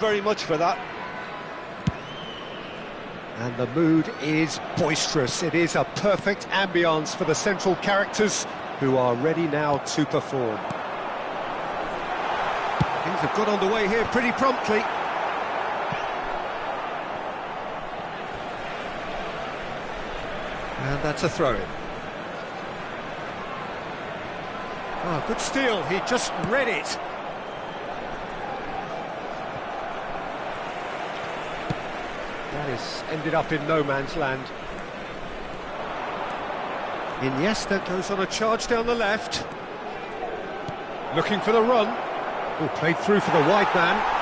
very much for that. And the mood is boisterous. It is a perfect ambience for the central characters who are ready now to perform. Things have got underway here pretty promptly. And that's a throw-in. Oh, good steal. He just read it. That has ended up in no man's land. Iniesta goes on a charge down the left. Looking for the run. Oh, played through for the wide man.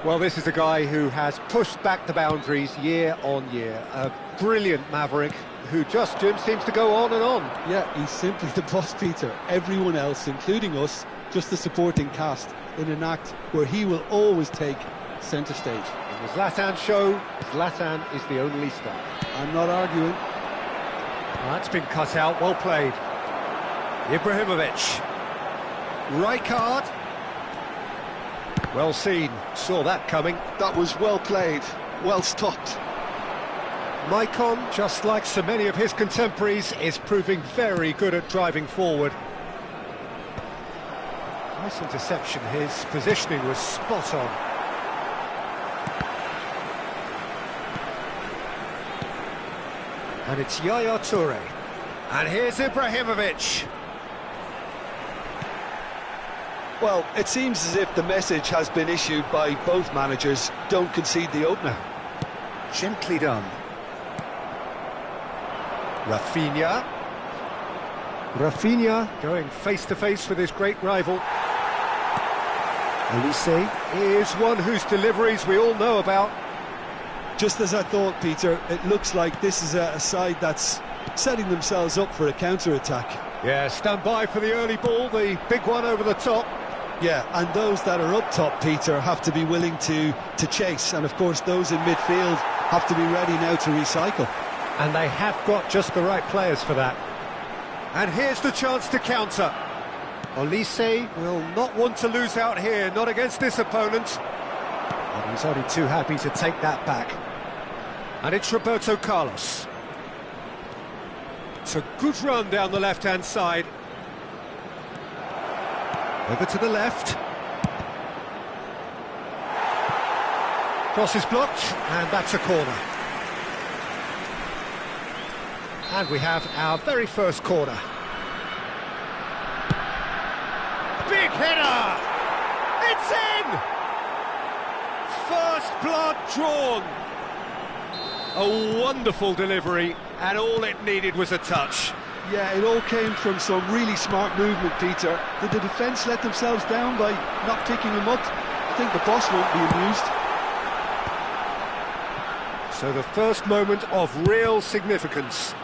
Well, this is a guy who has pushed back the boundaries year on year. A brilliant maverick who just, Jim, seems to go on and on. Yeah, he's simply the boss, Peter. Everyone else, including us, just the supporting cast in an act where he will always take centre stage. In the Zlatan show, Zlatan is the only star. I'm not arguing. That's been cut out, well played. Ibrahimovic. Rijkaard. Well seen, saw that coming. That was well played, well stopped. Maicon, just like so many of his contemporaries, is proving very good at driving forward. Nice interception, his positioning was spot on. And it's Yaya Toure. And here's Ibrahimovic. Well, it seems as if the message has been issued by both managers: don't concede the opener. Gently done. Rafinha. Rafinha going face-to-face with his great rival. Olise is one whose deliveries we all know about. Just as I thought, Peter, it looks like this is a side that's setting themselves up for a counter-attack. Yeah, stand by for the early ball, the big one over the top. Yeah, and those that are up top, Peter, have to be willing to chase. And, of course, those in midfield have to be ready now to recycle. And they have got just the right players for that. And here's the chance to counter. Olise will not want to lose out here, not against this opponent. And he's only too happy to take that back. And it's Roberto Carlos. It's a good run down the left-hand side. Over to the left. Cross is blocked, and that's a corner. And we have our very first corner. Big header! It's in! First blood drawn. A wonderful delivery, and all it needed was a touch. Yeah, it all came from some really smart movement, Peter. Did the defence let themselves down by not picking him up? I think the boss won't be amused. So the first moment of real significance.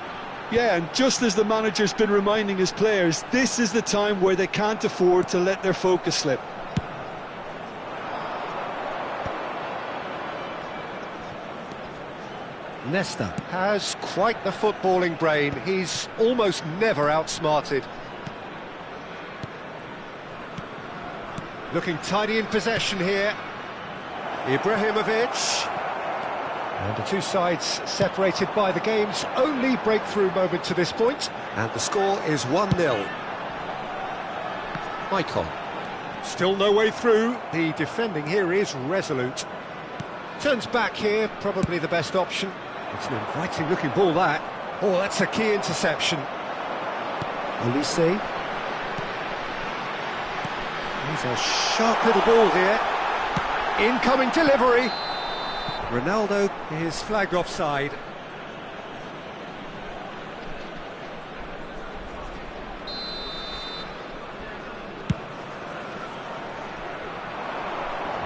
Yeah, and just as the manager's been reminding his players, this is the time where they can't afford to let their focus slip. Nesta has quite the footballing brain. He's almost never outsmarted. Looking tidy in possession here. Ibrahimovic. And the two sides separated by the game's only breakthrough moment to this point. And the score is 1-0. Maicon. Still no way through. The defending here is resolute. Turns back here, probably the best option. It's an inviting looking ball, that. Oh, that's a key interception. Olise. He's a sharp little ball here. Incoming delivery. Ronaldo is flagged offside.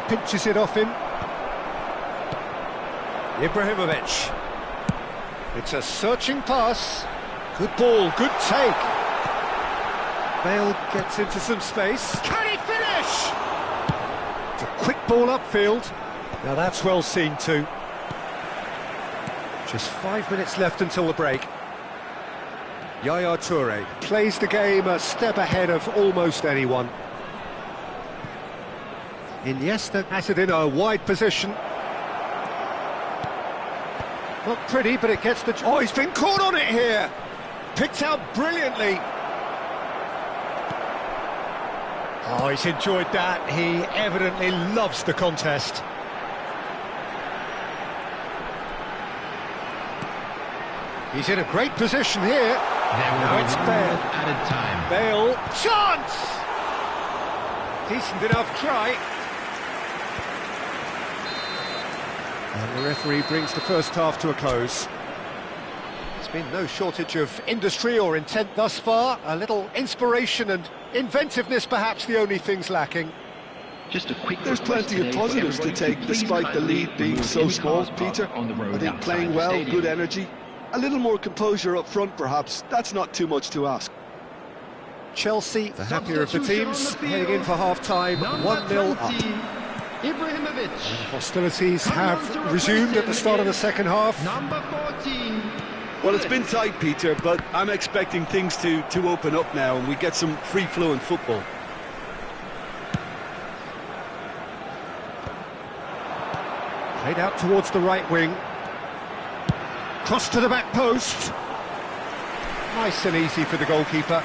Pinches it off him. Ibrahimovic. It's a searching pass. Good ball, good take. Bale gets into some space. Can he finish? It's a quick ball upfield. Now that's well seen too. Just 5 minutes left until the break. Yaya Toure plays the game a step ahead of almost anyone. Iniesta has it in a wide position. Not pretty, but it gets the... Oh, he's been caught on it here! Picked out brilliantly. Oh, he's enjoyed that. He evidently loves the contest. He's in a great position here. Now it's Bale. Added time. Bale. Chance! Decent enough try. And the referee brings the first half to a close. There's been no shortage of industry or intent thus far. A little inspiration and inventiveness, perhaps the only things lacking. Just a quick There's plenty of positives to take, despite the lead being so small, Peter. I think playing well, good energy. A little more composure up front, perhaps. That's not too much to ask. Chelsea, the happier of the teams, heading in for half-time, 1-0 up. Hostilities have resumed at the start of the second half. Number 14. Well, it's been tight, Peter, but I'm expecting things to open up now and we get some free-flowing football. Played out towards the right wing. Cross to the back post. Nice and easy for the goalkeeper.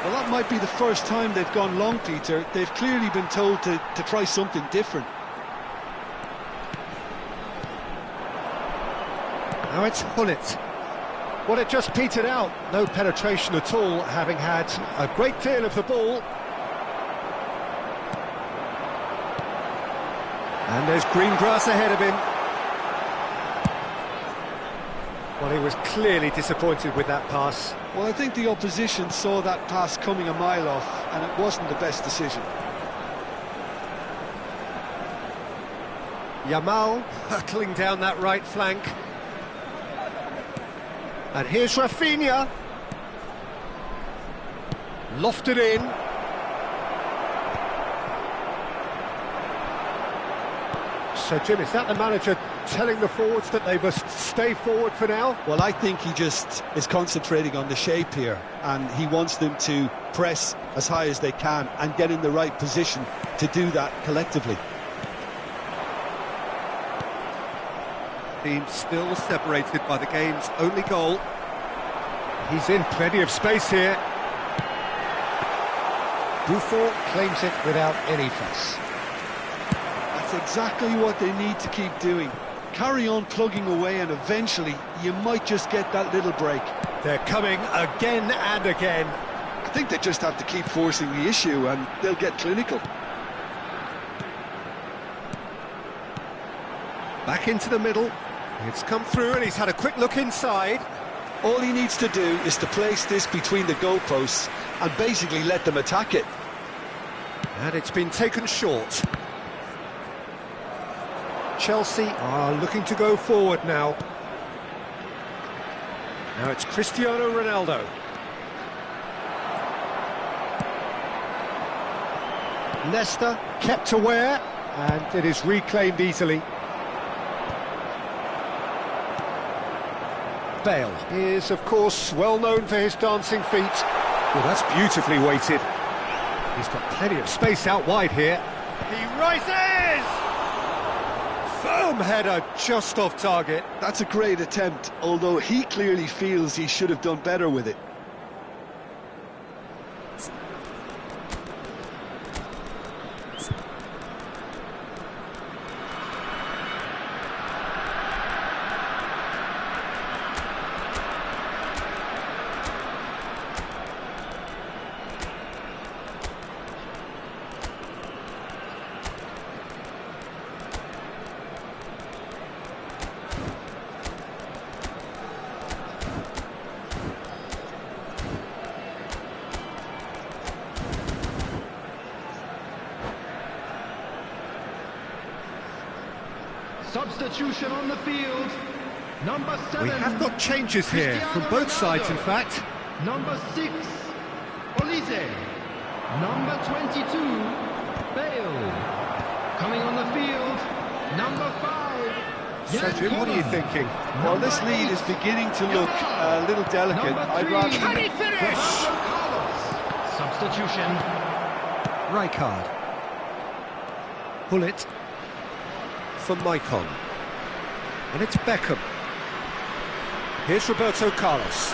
Well, that might be the first time they've gone long, Peter. They've clearly been told to try something different. Now it's Hullet. Well, it just petered out. No penetration at all, having had a great deal of the ball. And there's green grass ahead of him. Well, he was clearly disappointed with that pass. Well, I think the opposition saw that pass coming a mile off, and it wasn't the best decision. Yamal hurtling down that right flank. And here's Rafinha. Lofted in. So, Jim, is that the manager telling the forwards that they must stay forward for now? Well, I think he just is concentrating on the shape here, and he wants them to press as high as they can and get in the right position to do that collectively. Team still separated by the game's only goal. He's in plenty of space here. Buffon claims it without any fuss. That's exactly what they need to keep doing. Carry on plugging away and eventually you might just get that little break. They're coming again and again. I think they just have to keep forcing the issue and they'll get clinical. Back into the middle. It's come through and he's had a quick look inside. All he needs to do is to place this between the goalposts and basically let them attack it. And it's been taken short. Chelsea are looking to go forward now. Now it's Cristiano Ronaldo. Leicester kept aware, and it is reclaimed easily. Bale is, of course, well known for his dancing feet. Well, that's beautifully weighted. He's got plenty of space out wide here. He rises! Firm header just off target. That's a great attempt, although he clearly feels he should have done better with it. Substitution on the field. Number 7. We have got changes here from both sides, in fact. Number 6, Olise. Number 22, Bale. Coming on the field, number 5, So, Jim, what are you thinking? Well, this lead is beginning to look a little delicate. I'd rather... Can he finish? Substitution. Rijkaard. Pull it for Maicon. And it's Beckham. Here's Roberto Carlos.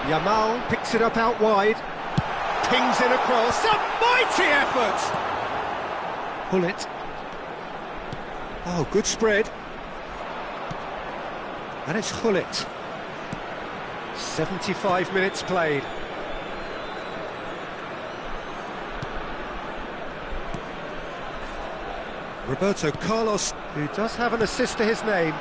Yamal picks it up out wide. Pings in across. A mighty effort! Pull it. Oh, good spread. And it's Hullet. 75 minutes played. Roberto Carlos, who does have an assist to his name.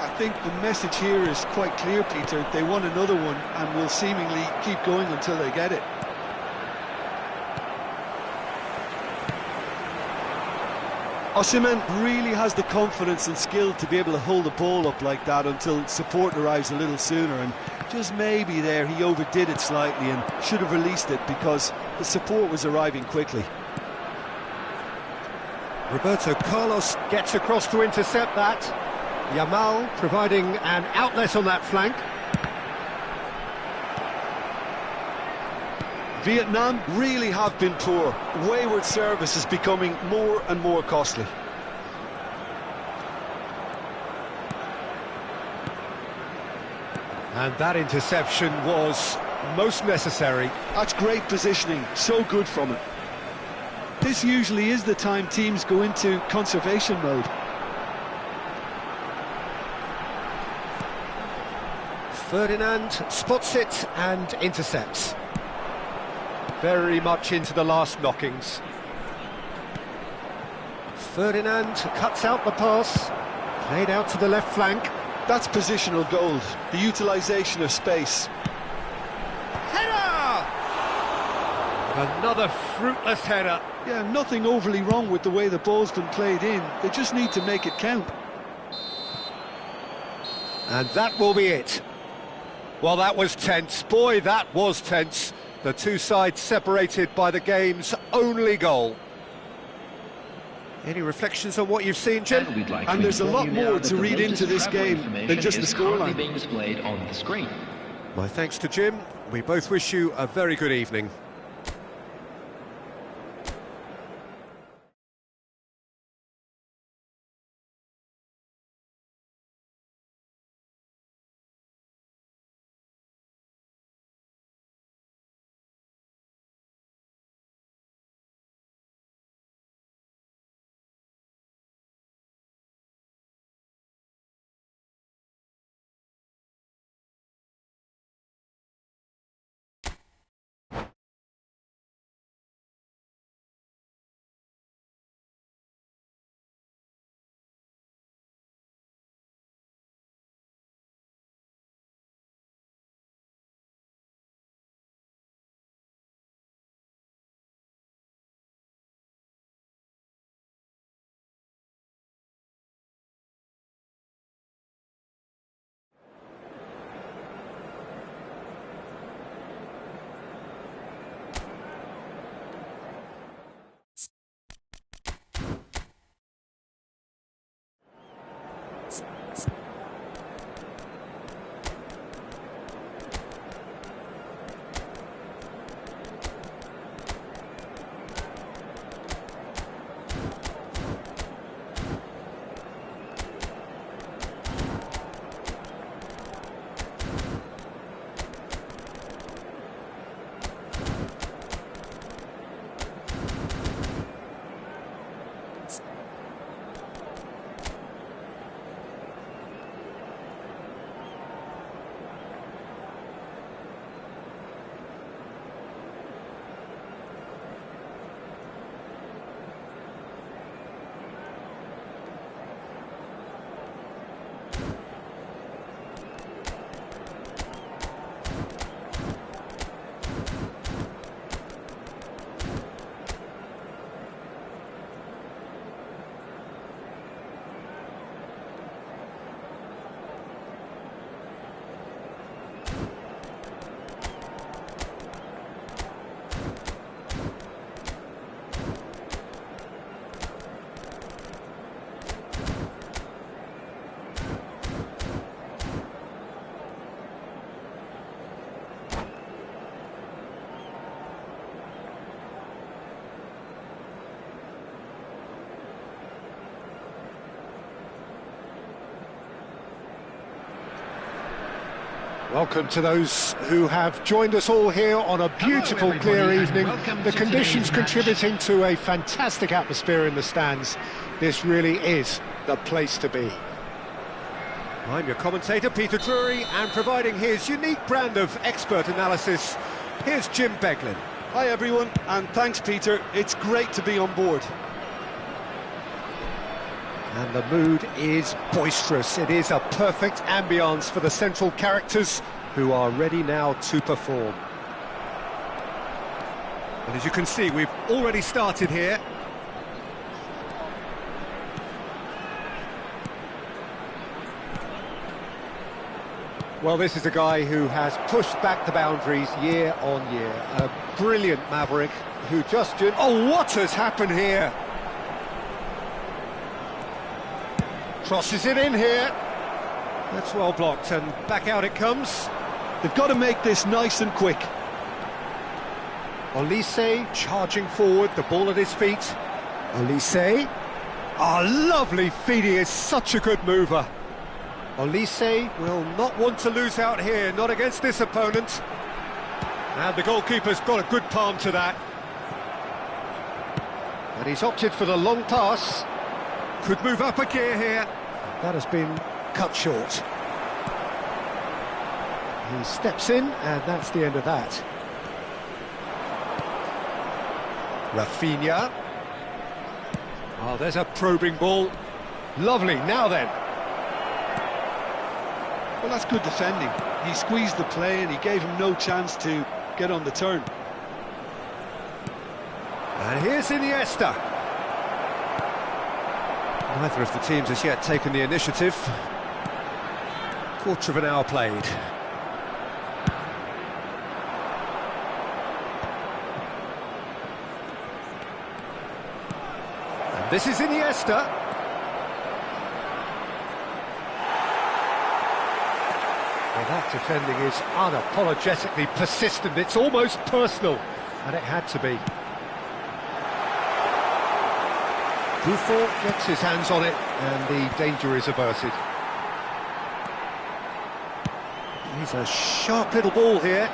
I think the message here is quite clear, Peter. They want another one and will seemingly keep going until they get it. Osimhen really has the confidence and skill to be able to hold the ball up like that until support arrives a little sooner, and just maybe there he overdid it slightly and should have released it because the support was arriving quickly. Roberto Carlos gets across to intercept that. Yamal providing an outlet on that flank. Vietnam really have been poor. Wayward service is becoming more and more costly. And that interception was most necessary. That's great positioning, so good from it. This usually is the time teams go into conservation mode. Ferdinand spots it and intercepts. Very much into the last knockings. Ferdinand cuts out the pass, played out to the left flank. That's positional gold, the utilisation of space. Header! Another fruitless header. Yeah, nothing overly wrong with the way the ball's been played in. They just need to make it count. And that will be it. Well, that was tense. Boy, that was tense. The two sides separated by the game's only goal. Any reflections on what you've seen, Jim? And there's a lot more to read into this game than just the scoreline. Being displayed on the screen. My thanks to Jim. We both wish you a very good evening. Welcome to those who have joined us all here on a beautiful, Hello, clear everybody, evening. and welcome The to conditions today's match. contributing to a fantastic atmosphere in the stands. This really is the place to be. I'm your commentator, Peter Drury, and providing his unique brand of expert analysis, here's Jim Beglin. Hi everyone, and thanks Peter, it's great to be on board. And the mood is boisterous. It is a perfect ambience for the central characters who are ready now to perform. And as you can see, we've already started here. Well, this is a guy who has pushed back the boundaries year on year. A brilliant maverick who just... Oh, what has happened here? Crosses it in here. That's well blocked, and back out it comes. They've got to make this nice and quick. Olise charging forward, the ball at his feet. Olise. Oh, lovely feed, he is such a good mover. Olise will not want to lose out here, not against this opponent. And the goalkeeper's got a good palm to that. And he's opted for the long pass. Could move up a gear here. That has been cut short. He steps in, and that's the end of that. Rafinha. Oh, there's a probing ball. Lovely, now then. Well, that's good defending. He squeezed the play and he gave him no chance to get on the turn. And here's Iniesta. Neither of the teams has yet taken the initiative. Quarter of an hour played. And this is Iniesta. Well, that defending is unapologetically persistent. It's almost personal, and it had to be. Buffon gets his hands on it, and the danger is averted. He's a sharp little ball here.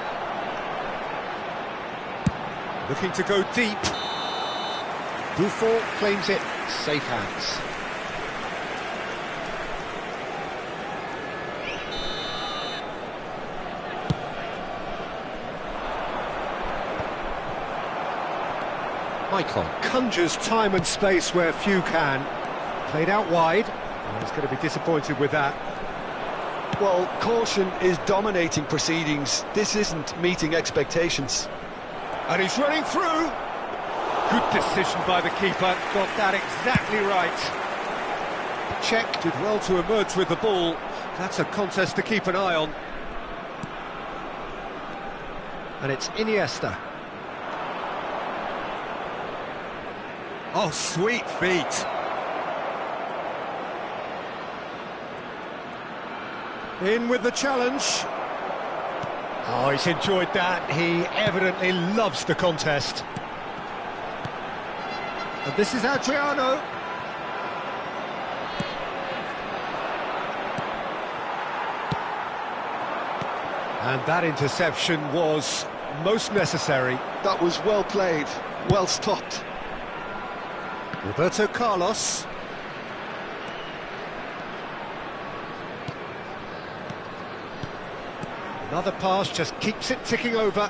Looking to go deep. Buffon claims it, safe hands. Michael conjures time and space where few can. Played out wide. Oh, he's going to be disappointed with that. Well, caution is dominating proceedings. This isn't meeting expectations. And he's running through. Good decision by the keeper. Got that exactly right. Czech did well to emerge with the ball. That's a contest to keep an eye on. And it's Iniesta. Oh, sweet feet. In with the challenge. Oh, he's enjoyed that. He evidently loves the contest. And this is Adriano. And that interception was most necessary. That was well played, well stopped. Roberto Carlos. Another pass just keeps it ticking over.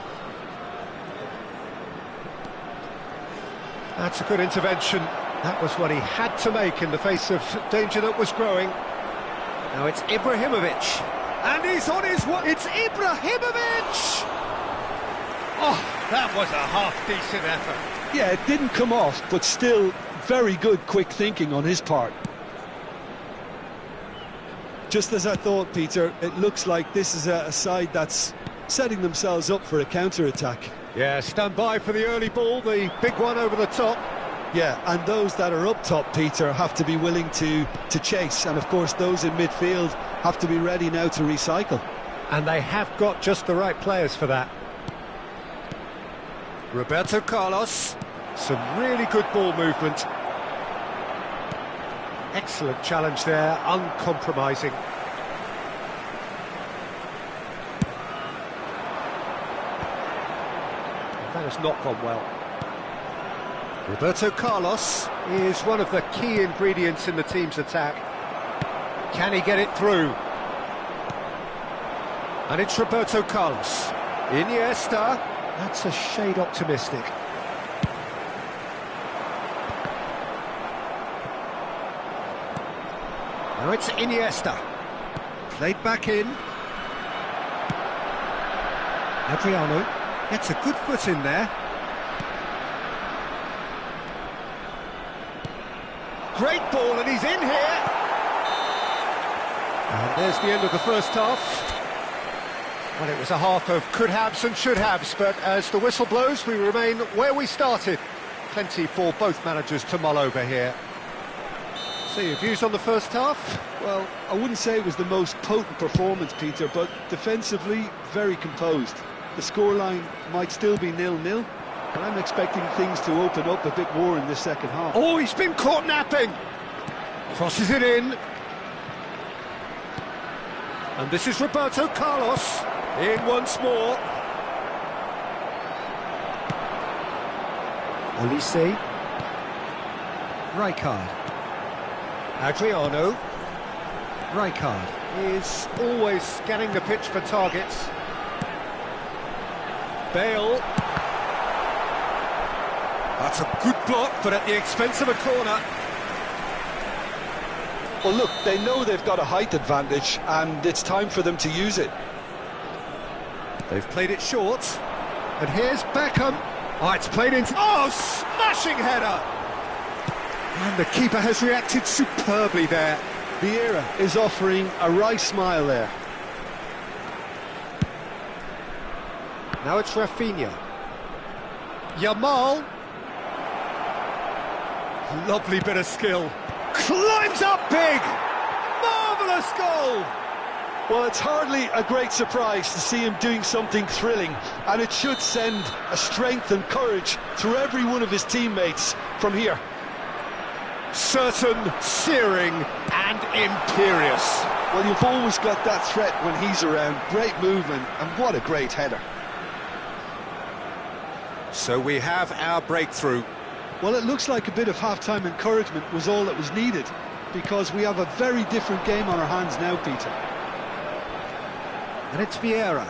That's a good intervention. That was what he had to make in the face of danger that was growing. Now it's Ibrahimovic. And he's on his way. It's Ibrahimovic! Oh, that was a half-decent effort. Yeah, it didn't come off, but still very good quick thinking on his part. Just as I thought, Peter, it looks like this is a side that's setting themselves up for a counter-attack. Yeah, stand by for the early ball, the big one over the top. Yeah, and those that are up top, Peter, have to be willing to chase. And of course, those in midfield have to be ready now to recycle. And they have got just the right players for that. Roberto Carlos. Some really good ball movement. Excellent challenge there, uncompromising. has not gone well. Roberto Carlos is one of the key ingredients in the team's attack. Can he get it through? And it's Roberto Carlos. Iniesta, that's a shade optimistic. Now it's Iniesta. Played back in. Adriano gets a good foot in there. Great ball, and he's in here. And there's the end of the first half. Well, it was a half of could-haves and should-haves, but as the whistle blows, we remain where we started. Plenty for both managers to mull over here. So, your views on the first half? Well, I wouldn't say it was the most potent performance, Peter, but defensively, very composed. The scoreline might still be 0-0, but I'm expecting things to open up a bit more in this second half. Oh, he's been caught napping! Crosses it in. And this is Roberto Carlos, in once more. Olise. Rijkaard. Adriano. Rijkaard is always scanning the pitch for targets. Bale. That's a good block, but at the expense of a corner. Well, look, they know they've got a height advantage, and it's time for them to use it. They've played it short. And here's Beckham. Oh, it's played into... Oh, smashing header! And the keeper has reacted superbly there. Vieira is offering a wry smile there. Now it's Rafinha. Yamal. Lovely bit of skill. Climbs up big! Marvellous goal! Well, it's hardly a great surprise to see him doing something thrilling, and it should send a strength and courage through every one of his teammates from here. Certain, searing and imperious. Well, you've always got that threat when he's around. Great movement, and what a great header. So we have our breakthrough. Well, it looks like a bit of half-time encouragement was all that was needed, because we have a very different game on our hands now, Peter. And it's Vieira.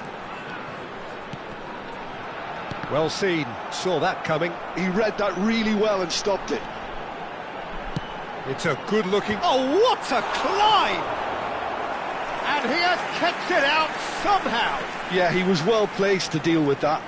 Well seen, saw that coming. He read that really well and stopped it. It's a good-looking... Oh, what a climb! And he has kept it out somehow. Yeah, he was well placed to deal with that.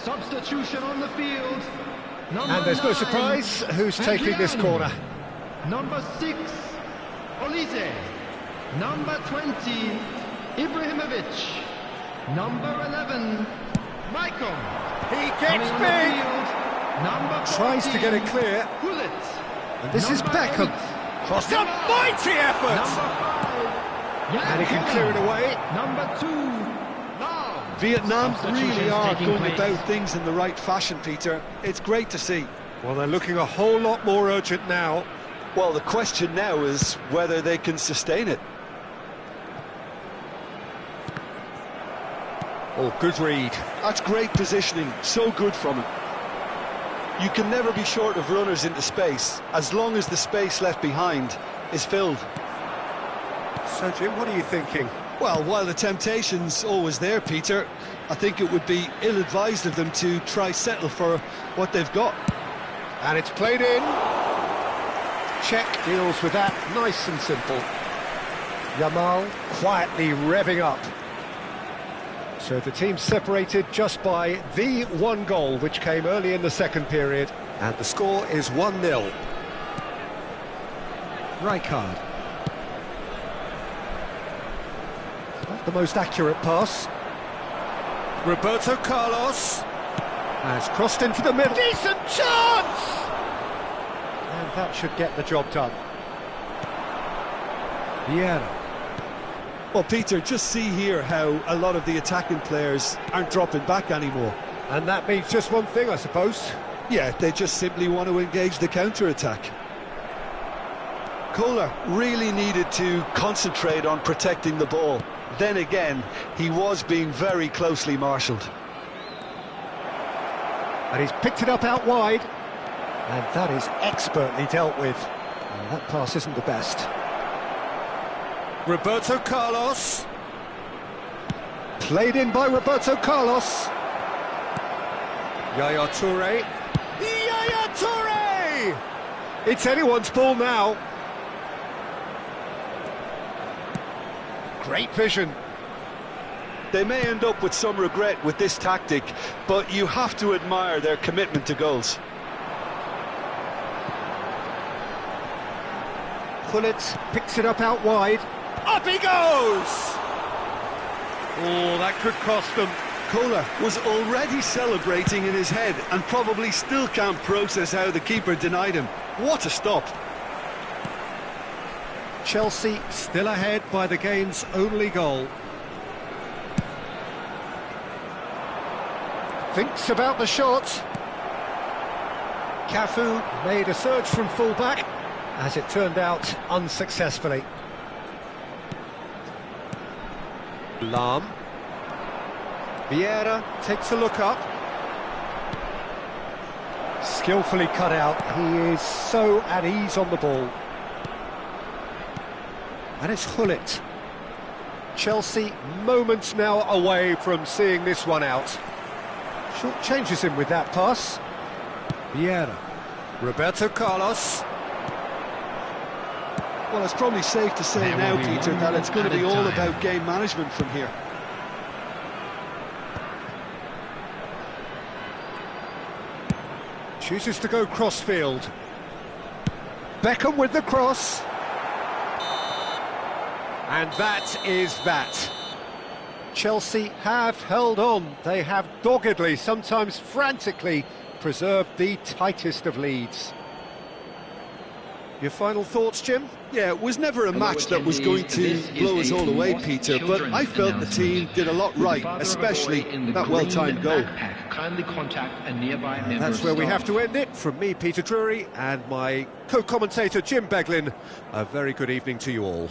Substitution on the field. And there's no surprise who's taking this corner. Number 6, Olise. Number 20, Ibrahimovic. Number 11, Michael. He gets big. Number 14, Tries to get it clear. Gullit. And this is Number Beckham. 8, Crossed a mighty effort. Number 5, And he can clear it away. Number 2, Lau. Vietnam really are taking going place. about things in the right fashion, Peter. It's great to see. Well, they're looking a whole lot more urgent now. Well, the question now is whether they can sustain it. Oh, good read. That's great positioning, so good from him. You can never be short of runners into space, as long as the space left behind is filled. So, Jim, what are you thinking? Well, while the temptation's always there, Peter, I think it would be ill-advised of them to try settle for what they've got. And it's played in. Czech deals with that nice and simple. Yamal quietly revving up. So the team's separated just by the one goal, which came early in the second period. And the score is 1-0. Rijkaard. the most accurate pass. Roberto Carlos has crossed into the middle. Decent chance! And that should get the job done. Vieira. Well, Peter, just see here how a lot of the attacking players aren't dropping back anymore. And that means just one thing, I suppose. Yeah, they just simply want to engage the counter-attack. Kohler really needed to concentrate on protecting the ball. Then again, he was being very closely marshalled. And he's picked it up out wide. And that is expertly dealt with. Well, that pass isn't the best. Roberto Carlos. Played in by Roberto Carlos. Yaya Toure. Yaya Toure! It's anyone's ball now. Great vision. They may end up with some regret with this tactic, but you have to admire their commitment to goals. Gullit picks it up out wide. Up he goes! Oh, that could cost them. Kohler was already celebrating in his head and probably still can't process how the keeper denied him. What a stop. Chelsea still ahead by the game's only goal. Thinks about the shot. Cafu made a surge from full-back, as it turned out unsuccessfully. Lahm. Vieira takes a look up. Skillfully cut out. He is so at ease on the ball. And it's Gullit. Chelsea moments now away from seeing this one out. Short changes him with that pass. Vieira. Roberto Carlos. Well, it's probably safe to say now, Peter, that it's going to be all about game management from here. Chooses to go crossfield. Beckham with the cross. And that is that. Chelsea have held on. They have doggedly, sometimes frantically, preserved the tightest of leads. Your final thoughts, Jim? Yeah, it was never a match that was going to blow us all away, Peter, but I felt the team did a lot right, especially that well-timed goal. That's where we have to end it. From me, Peter Drury, and my co-commentator, Jim Beglin, a very good evening to you all.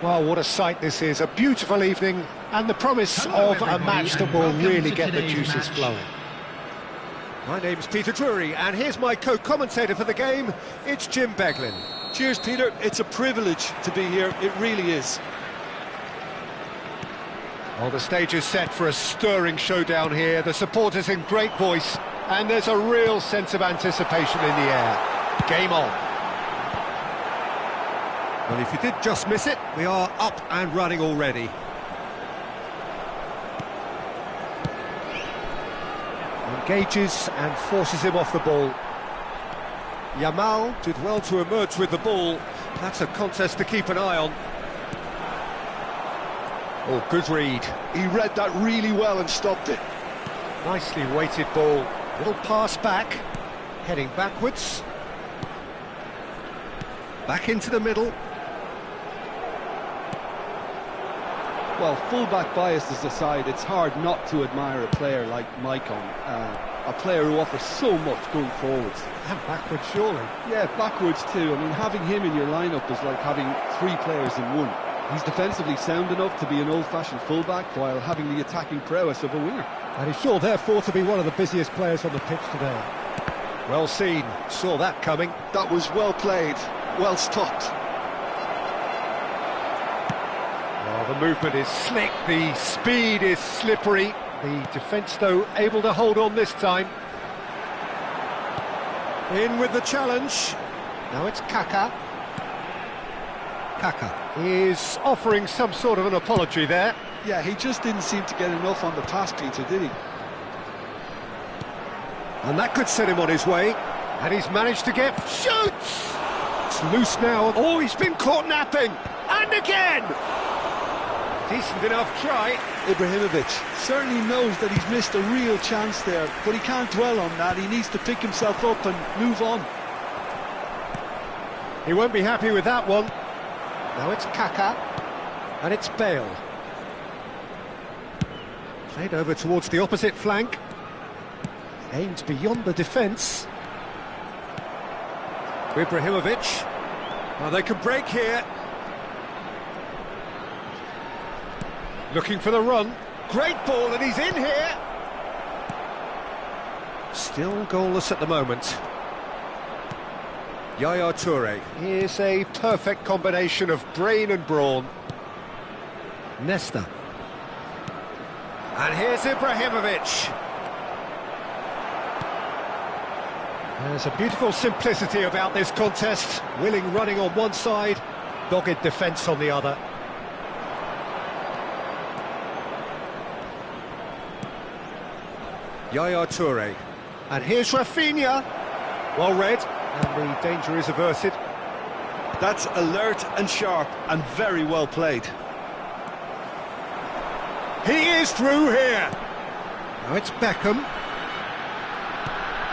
Well, what a sight this is, a beautiful evening, and the promise Hello, of a everybody, match that and will welcome really to get the today's juices match. flowing. My name's Peter Drury, and here's my co-commentator for the game, it's Jim Beglin. Cheers, Peter. It's a privilege to be here. It really is. Well, the stage is set for a stirring showdown here, the supporters in great voice, and there's a real sense of anticipation in the air. Game on. Well, if you did just miss it, we are up and running already. Engages and forces him off the ball. Yamal did well to emerge with the ball. That's a contest to keep an eye on. Oh, good read. He read that really well and stopped it. Nicely weighted ball. Little pass back. Heading backwards. Back into the middle. Well, full-back biases aside, it's hard not to admire a player like Maicon, a player who offers so much going forwards. And backwards, surely. Yeah, backwards too. I mean, having him in your lineup is like having three players in one. He's defensively sound enough to be an old-fashioned full-back while having the attacking prowess of a winger. And he's sure, therefore, to be one of the busiest players on the pitch today. Well seen. Saw that coming. That was well played, well stopped. Oh, the movement is slick, the speed is slippery. The defence, though, able to hold on this time. In with the challenge. Now it's Kaka. Kaka is offering some sort of an apology there. Yeah, he just didn't seem to get enough on the pass, Peter, did he? And that could set him on his way. And he's managed to get... Shoots! It's loose now. Oh, he's been caught napping. And again! Decent enough try. Ibrahimovic certainly knows that he's missed a real chance there, but he can't dwell on that. He needs to pick himself up and move on. He won't be happy with that one. Now it's Kaka. And it's Bale. Played over towards the opposite flank. Aimed beyond the defence. Ibrahimovic. Well, they can break here. Looking for the run. Great ball, and he's in here. Still goalless at the moment. Yaya Toure is a perfect combination of brain and brawn. Nesta. And here's Ibrahimovic. There's a beautiful simplicity about this contest. Willing running on one side, dogged defence on the other. Yaya Toure. And here's Rafinha. Well read, and the danger is averted. That's alert and sharp and very well played. He is through here. Now it's Beckham.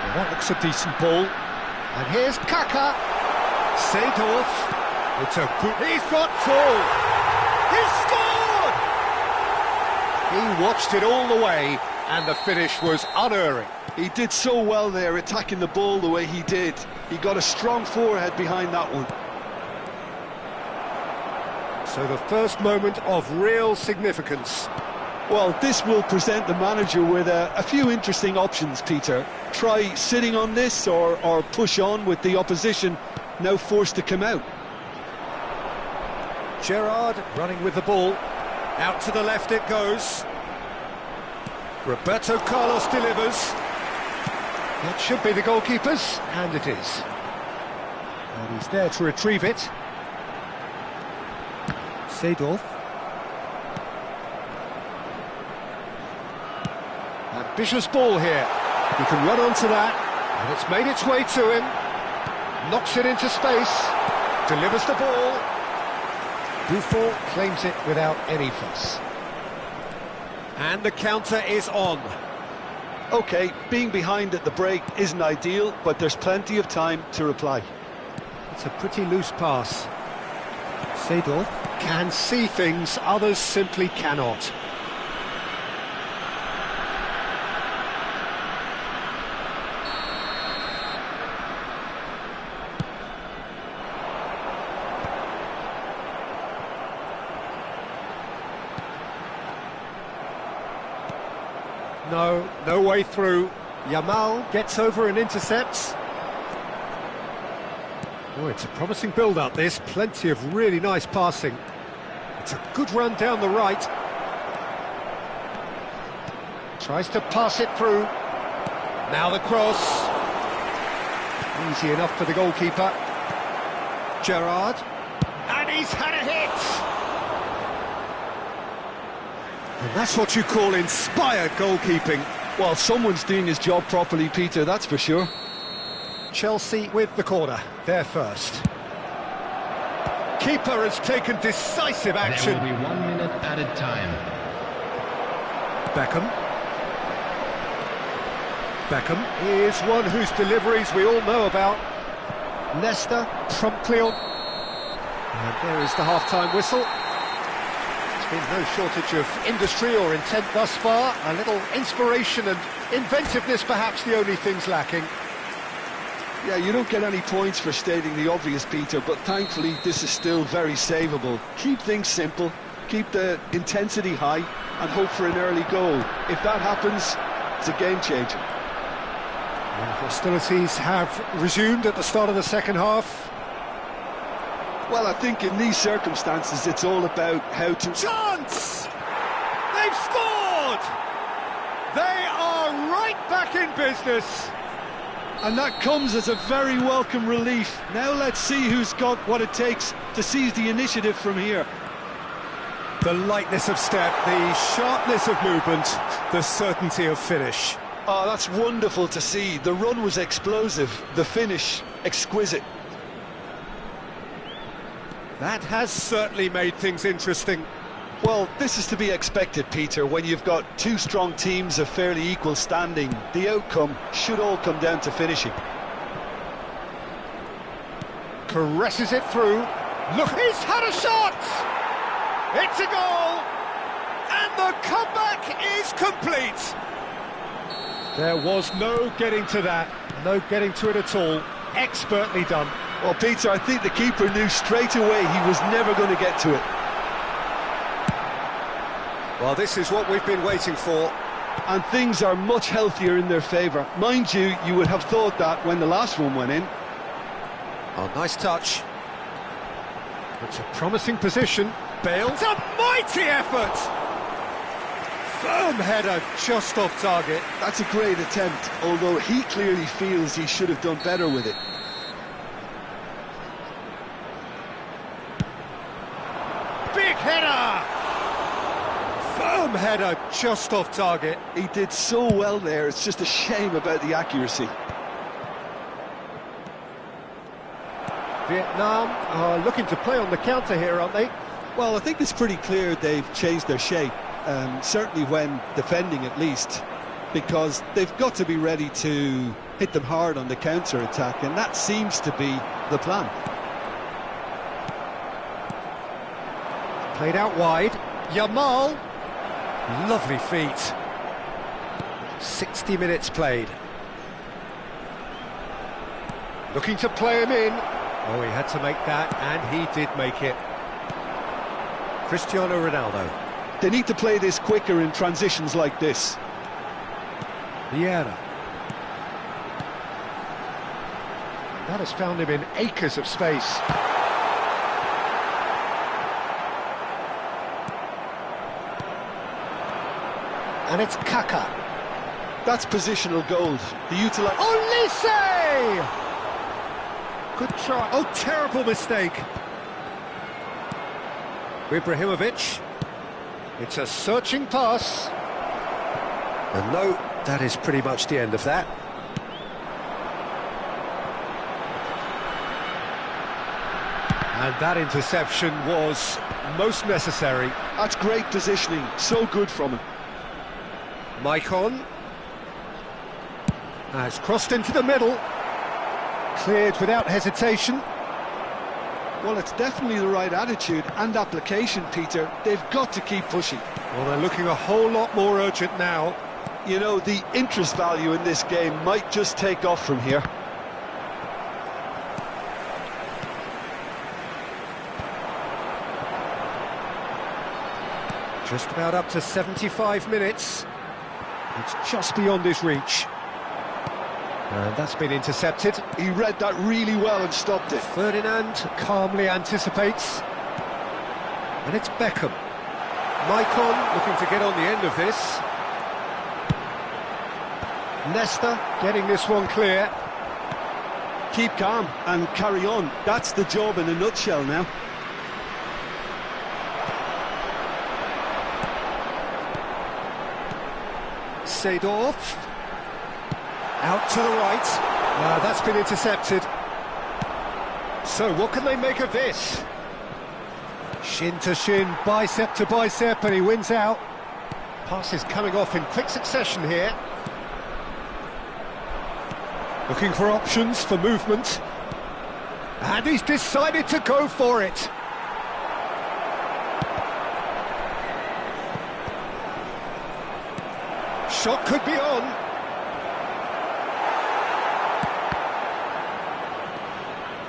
Well, that looks a decent ball. And here's Kaka. Seedorf. It's a good... He's got full. He scored! He watched it all the way, and the finish was unerring. He did so well there, attacking the ball the way he did. He got a strong forehead behind that one. So the first moment of real significance. Well, this will present the manager with a few interesting options, Peter. Try sitting on this or push on with the opposition now forced to come out. Gerrard running with the ball. Out to the left it goes. Roberto Carlos delivers. That should be the goalkeeper's, and it is. And he's there to retrieve it. Seedorf. Ambitious ball here. He can run onto that, and it's made its way to him. Knocks it into space. Delivers the ball. Buffon claims it without any fuss. And the counter is on. OK, being behind at the break isn't ideal, but there's plenty of time to reply. It's a pretty loose pass. Seedorf can see things others simply cannot. No way through. Yamal gets over and intercepts. Oh, it's a promising build-up, this. Plenty of really nice passing. It's a good run down the right. Tries to pass it through. Now the cross. Easy enough for the goalkeeper. Gerrard. And he's had a hit! And that's what you call inspired goalkeeping. Well, someone's doing his job properly, Peter, that's for sure. Chelsea with the corner, they're first. Keeper has taken decisive action. There will be 1 minute added time. Beckham. Beckham is one whose deliveries we all know about. Leicester promptly on. And there is the half-time whistle. There's been no shortage of industry or intent thus far. A little inspiration and inventiveness, perhaps the only things lacking. Yeah, you don't get any points for stating the obvious, Peter, but thankfully this is still very savable. Keep things simple, keep the intensity high, and hope for an early goal. If that happens, it's a game changer. And hostilities have resumed at the start of the second half. Well, I think in these circumstances it's all about how to... Chance! They've scored! They are right back in business. And that comes as a very welcome relief. Now let's see who's got what it takes to seize the initiative from here. The lightness of step, the sharpness of movement, the certainty of finish. Oh, that's wonderful to see. The run was explosive, the finish exquisite. That has certainly made things interesting. Well, this is to be expected, Peter, when you've got two strong teams of fairly equal standing. The outcome should all come down to finishing. Caresses it through. Look, he's had a shot! It's a goal! And the comeback is complete! There was no getting to that, no getting to it at all. Expertly done. Well, Peter, I think the keeper knew straight away he was never going to get to it. Well, this is what we've been waiting for. And things are much healthier in their favour. Mind you, you would have thought that when the last one went in. Oh, nice touch. It's a promising position. Bale's a mighty effort! Firm header just off target. That's a great attempt, although he clearly feels he should have done better with it. Big header! Firm header just off target. He did so well there, it's just a shame about the accuracy. Vietnam are looking to play on the counter here, aren't they? Well, I think it's pretty clear they've changed their shape, certainly when defending at least, because they've got to be ready to hit them hard on the counter-attack, and that seems to be the plan. Played out wide. Yamal. Lovely feet. 60 minutes played. Looking to play him in. Oh, he had to make that, and he did make it. Cristiano Ronaldo. They need to play this quicker in transitions like this. Vieira. That has found him in acres of space. And it's Kaka. That's positional gold. The utilize. Olise! Good try. Oh, terrible mistake. Ibrahimovic. It's a searching pass. And no, that is pretty much the end of that. And that interception was most necessary. That's great positioning. So good from him. Maicon. Has crossed into the middle. Cleared without hesitation. Well, it's definitely the right attitude and application, Peter. They've got to keep pushing. Well, they're looking a whole lot more urgent now. You know, the interest value in this game might just take off from here. Just about up to 75 minutes. It's just beyond his reach. And that's been intercepted. He read that really well and stopped it. Ferdinand calmly anticipates. And it's Beckham. Maicon looking to get on the end of this. Nesta getting this one clear. Keep calm and carry on. That's the job in a nutshell now. Seedorf. Out to the right. That's been intercepted. So what can they make of this? Shin to shin, bicep to bicep, and he wins out. Passes coming off in quick succession here. Looking for options for movement. And he's decided to go for it. Shot could be on.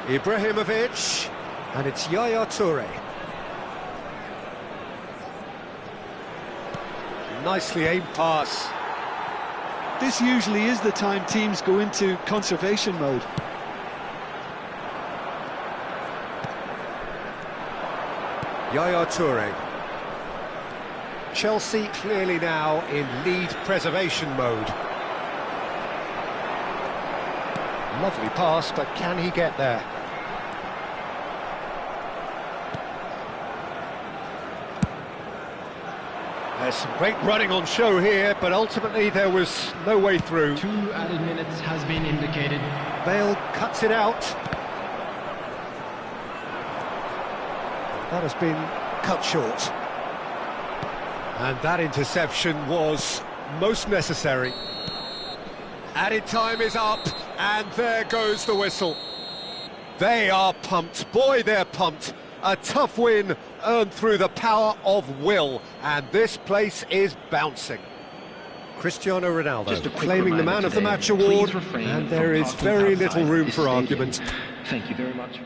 Ibrahimovic. And it's Yaya Toure. Nicely aimed pass. This usually is the time teams go into conservation mode. Yaya Toure. Chelsea clearly now in lead preservation mode. Lovely pass, but can he get there? There's some great running on show here, but ultimately there was no way through. 2 added minutes has been indicated. Bale cuts it out. That has been cut short. And that interception was most necessary. Added time is up, and there goes the whistle. They are pumped. Boy, they're pumped. A tough win earned through the power of will, and this place is bouncing. Cristiano Ronaldo claiming the Man of the Match award, and there is very little room for argument. Thank you very much.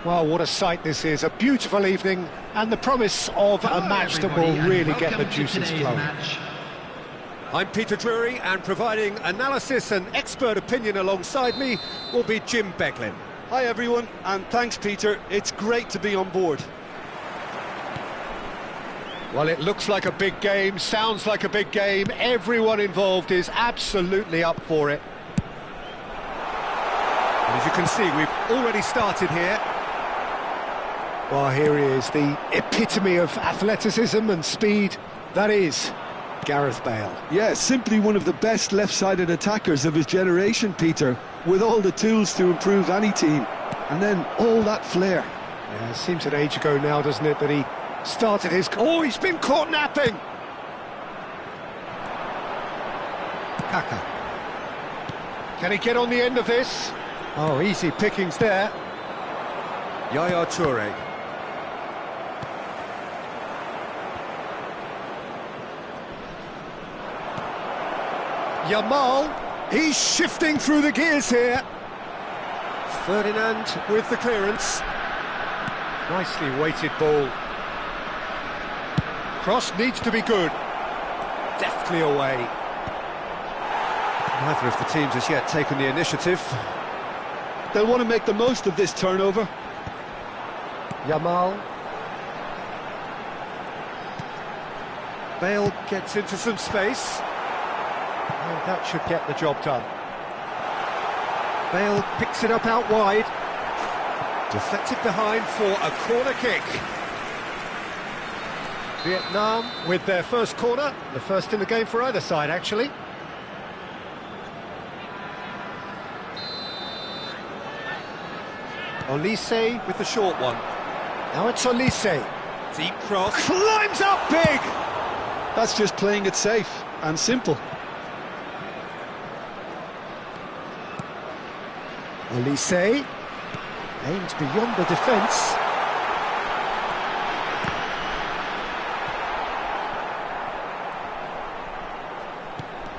Well, what a sight this is, a beautiful evening, and the promise of a match that will really get the juices flowing. I'm Peter Drury, and providing analysis and expert opinion alongside me will be Jim Beglin. Hi everyone, and thanks Peter, it's great to be on board. Well, it looks like a big game, sounds like a big game, everyone involved is absolutely up for it. And as you can see, we've already started here. Well, here he is, the epitome of athleticism and speed. That is Gareth Bale. Yeah, simply one of the best left-sided attackers of his generation, Peter, with all the tools to improve any team. And then all that flair. Yeah, it seems an age ago now, doesn't it, that he started his... Oh, he's been caught napping! Kaka. Can he get on the end of this? Oh, easy pickings there. Yaya Toure. Yamal, he's shifting through the gears here. Ferdinand with the clearance. Nicely weighted ball. Cross needs to be good. Deftly away. Neither of the teams has yet taken the initiative. They'll want to make the most of this turnover. Yamal. Bale gets into some space. And that should get the job done. Bale picks it up out wide. Deflected behind for a corner kick. Vietnam with their first corner. The first in the game for either side, actually. Olise with the short one. Now it's Olise. Deep cross. Climbs up big! That's just playing it safe and simple. Olise aims beyond the defence.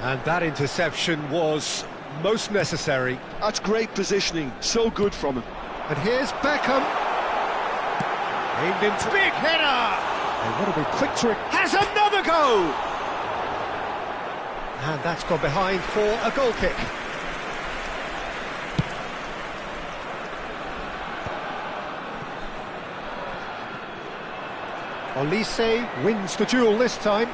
And that interception was most necessary. That's great positioning, so good from him. And here's Beckham. Aimed into big header! They want to be quick to it. Has another go! And that's gone behind for a goal kick. Olise wins the duel this time.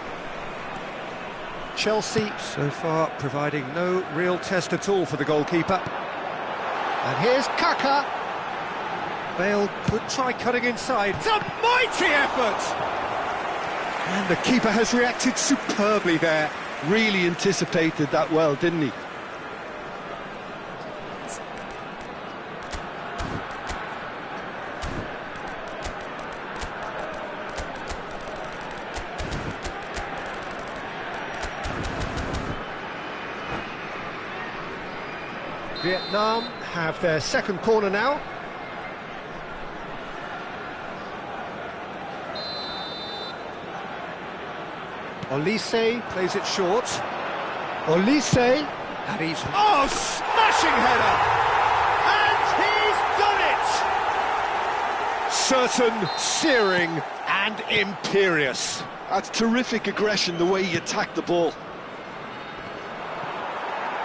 Chelsea so far providing no real test at all for the goalkeeper. And here's Kaka. Bale could try cutting inside. It's a mighty effort! And the keeper has reacted superbly there. Really anticipated that well, didn't he? Vietnam have their second corner now. Olise plays it short. Olise, and he's... Oh, smashing header! And he's done it! Certain, searing and imperious. That's terrific aggression, the way he attacked the ball.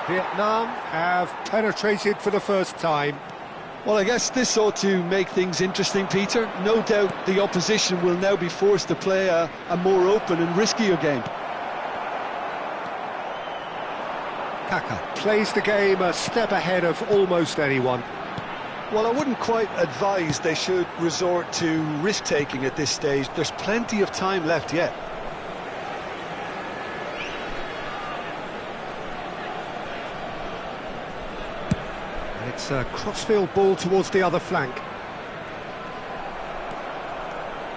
Vietnam have penetrated for the first time. Well, I guess this ought to make things interesting, Peter. No doubt the opposition will now be forced to play a more open and riskier game. Kaka plays the game a step ahead of almost anyone. Well, I wouldn't quite advise they should resort to risk-taking at this stage. There's plenty of time left yet. It's a crossfield ball towards the other flank.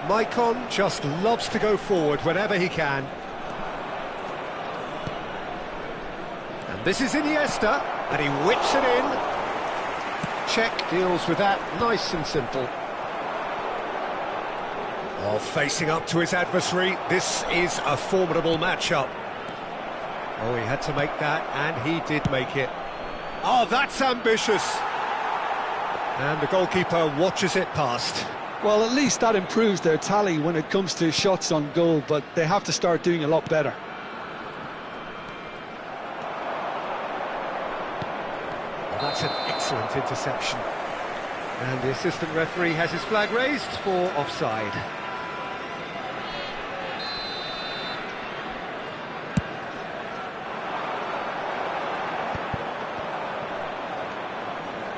Maicon just loves to go forward whenever he can. And this is Iniesta, and he whips it in. Czech deals with that nice and simple. Oh, facing up to his adversary, this is a formidable matchup. Oh, he had to make that, and he did make it. Oh, that's ambitious! And the goalkeeper watches it past. Well, at least that improves their tally when it comes to shots on goal, but they have to start doing a lot better. Well, that's an excellent interception. And the assistant referee has his flag raised for offside.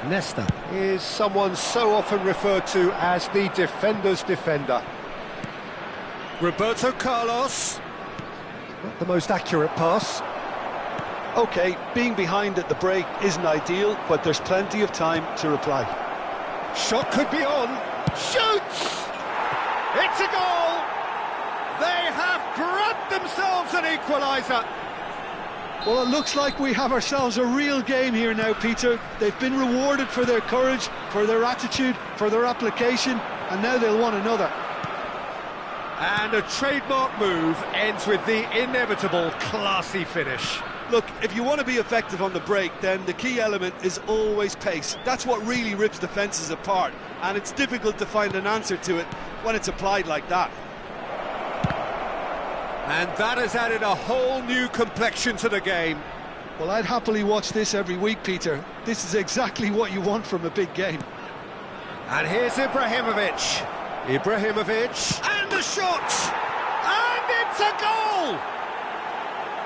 Nesta is someone so often referred to as the defender's defender. Roberto Carlos. Not the most accurate pass. OK, being behind at the break isn't ideal, but there's plenty of time to reply. Shot could be on. Shoots! It's a goal! They have grabbed themselves an equaliser. Well, it looks like we have ourselves a real game here now, Peter. They've been rewarded for their courage, for their attitude, for their application, and now they'll want another. And a trademark move ends with the inevitable classy finish. Look, if you want to be effective on the break, then the key element is always pace. That's what really rips defences apart, and it's difficult to find an answer to it when it's applied like that. And that has added a whole new complexion to the game. Well, I'd happily watch this every week, Peter. This is exactly what you want from a big game. And here's Ibrahimovic. Ibrahimovic, and the shot! And it's a goal!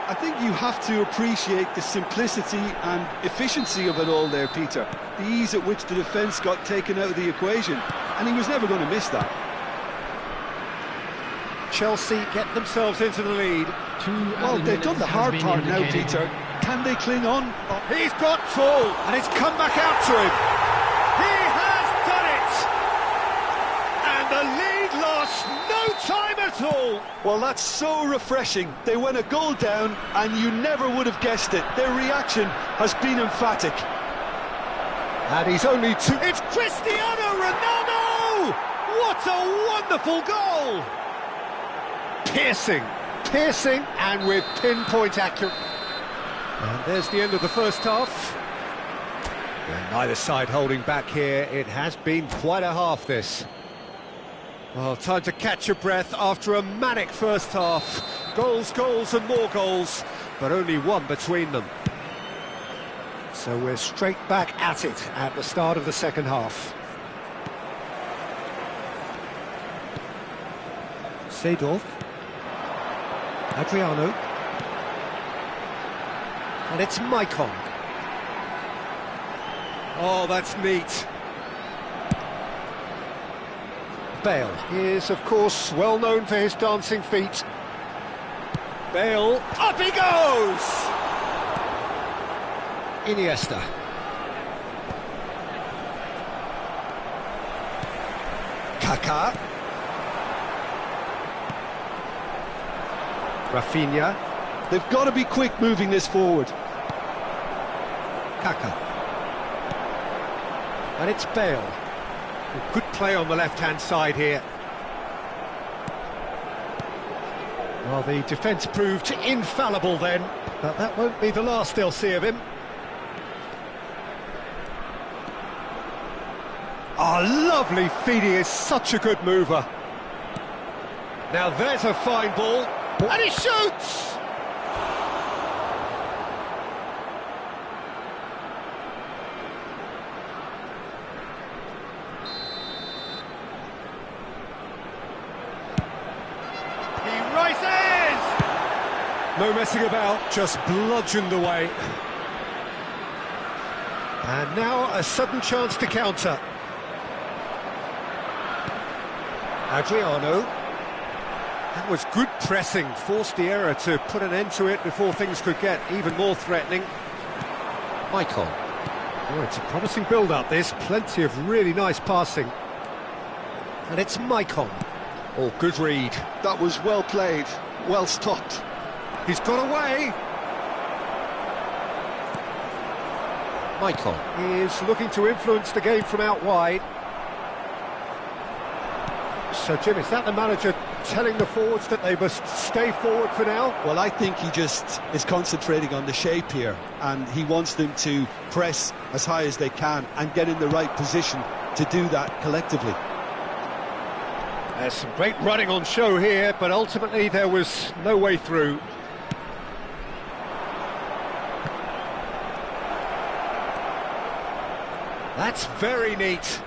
I think you have to appreciate the simplicity and efficiency of it all there, Peter. The ease at which the defence got taken out of the equation, and he was never going to miss that. Chelsea get themselves into the lead. Well, they've done the hard part now, Peter. Can they cling on? Oh, he's got full, and it's come back out to him. He has done it! And the lead lost no time at all. Well, that's so refreshing. They went a goal down, and you never would have guessed it. Their reaction has been emphatic. And he's only two. It's Cristiano Ronaldo! What a wonderful goal! Piercing, and with pinpoint accuracy. And there's the end of the first half. And neither side holding back here. It has been quite a half, this. Well, time to catch your breath after a manic first half. Goals, and more goals, but only one between them. So we're straight back at it at the start of the second half. Seedorf. Adriano. And it's Maicon. Oh, that's neat. Bale is, of course, well known for his dancing feet. Bale, up he goes! Iniesta. Kaká. Rafinha. They've got to be quick moving this forward. Kaká. And it's Bale. Good play on the left-hand side here. Well, the defence proved infallible then, but that won't be the last they'll see of him. Oh, lovely feed, he is such a good mover. Now there's a fine ball, and he shoots! No messing about, just bludgeoned away. And now a sudden chance to counter. Adriano. That was good pressing, forced the error to put an end to it before things could get even more threatening. Maicon. Oh, it's a promising build-up, this. Plenty of really nice passing. And it's Maicon. Oh, good read. That was well played, well stopped. He's got away. Maicon is looking to influence the game from out wide. So, Jim, is that the manager telling the forwards that they must stay forward for now? Well, I think he just is concentrating on the shape here, and he wants them to press as high as they can and get in the right position to do that collectively. There's some great running on show here, but ultimately there was no way through. That's very neat.